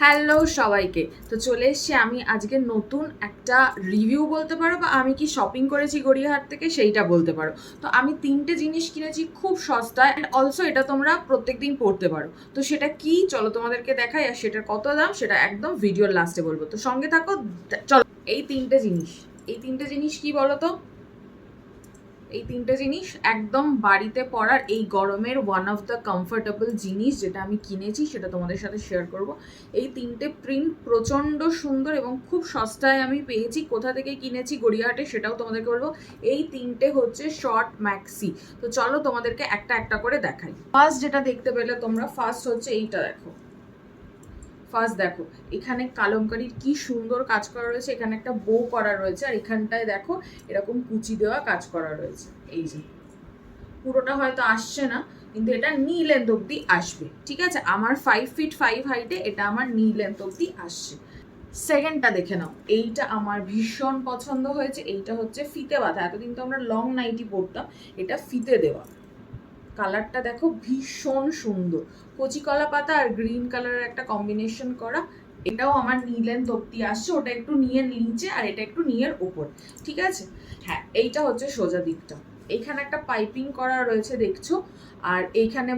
Hello সবাইকে। তো চলে এসছি আমি আজকে নতুন একটা রিভিউ বলতে পারো, বা আমি কি শপিং করেছি গড়িয়াহাট থেকে সেইটা বলতে পারো। তো আমি 3টে জিনিস কিনেছি খুব সস্তায়, অ্যান্ড অলসো এটা তোমরা প্রত্যেকদিন পরতে পারো। তো সেটা কি, চলো তোমাদেরকে দেখাই, আর সেটার কত দাম সেটা একদম ভিডিওর লাস্টে বলবো। তো সঙ্গে থাকো। চলো, এই তিনটে জিনিস কি বলো তো? এই 3টে জিনিস একদম বাড়িতে পরার, এই গরমের ওয়ান অফ দ্য কমফোর্টেবল জিনিস যেটা আমি কিনেছি সেটা তোমাদের সাথে শেয়ার করব। এই 3টে প্রিন্ট প্রচণ্ড সুন্দর এবং খুব সস্তায় আমি পেয়েছি। কোথা থেকে কিনেছি গড়িয়াহাটে সেটাও তোমাদেরকে বলবো। এই 3টে হচ্ছে শর্ট ম্যাক্সি। তো চলো তোমাদেরকে একটা একটা করে দেখাই। ফার্স্ট যেটা দেখতে পেলে তোমরা, ফার্স্ট হচ্ছে এইটা। দেখো এখানে কালমকারির কি সুন্দর কাজ করা রয়েছে, এখানে একটা বো করা রয়েছে, আর এখানটায় দেখো এরকম কুচি দেওয়া কাজ করা রয়েছে। এই যে পুরোটা হয়তো আসছে না, কিন্তু এটা নি লেন্থ অব্দি আসবে। ঠিক আছে, আমার 5'5" হাইটে এটা আমার নি লেন্থ অব্দি আসছে। সেকেন্ডটা দেখে নাও, এইটা আমার ভীষণ পছন্দ হয়েছে। এইটা হচ্ছে ফিতে বাঁধা। এতদিন তো আমরা লং নাইটি পরতাম, এটা ফিতে দেওয়া। কালারটা দেখো ভীষণ সুন্দর, কচি কলা পাতা আর গ্রিন কালারের একটা কম্বিনেশন করা। এটাও আমার নি লেন্থ অব্দি আসছে, ওটা একটু নিয়ের নিচে আর এটা একটু নিয়ের ওপর। ঠিক আছে, হ্যাঁ এইটা হচ্ছে সোজা দিকটা। এইখানে একটা পাইপিং করা রয়েছে দেখছো, আর এইখানে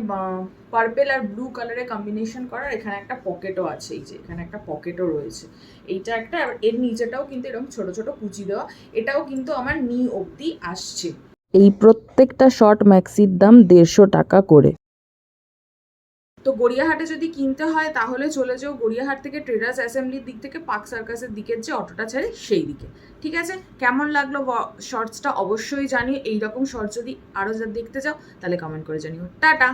পার্পেল আর ব্লু কালারের কম্বিনেশন করা। এখানে একটা পকেটও আছে, এই যে এখানে একটা পকেটও রয়েছে। এইটা একটা, এর নিচেটাও কিন্তু এরকম ছোট ছোট কুচি দেওয়া। এটাও কিন্তু আমার নি অব্দি আসছে। এই প্রত্যেকটা শর্ট ম্যাক্সির দাম 150 টাকা করে। তো গড়িয়াহাটে যদি কিনতে হয় তাহলে চলে যাও গড়িয়াহাট থেকে ট্রেডার্স অ্যাসেম্বলির দিক থেকে পার্ক সার্কাসের দিকের যে অটোটা ছাড়ে সেই দিকে। ঠিক আছে, কেমন লাগলো শর্টসটা অবশ্যই জানিও। এইরকম শর্টস যদি আরও দেখতে চাও তাহলে কমেন্ট করে জানিও। টাটা।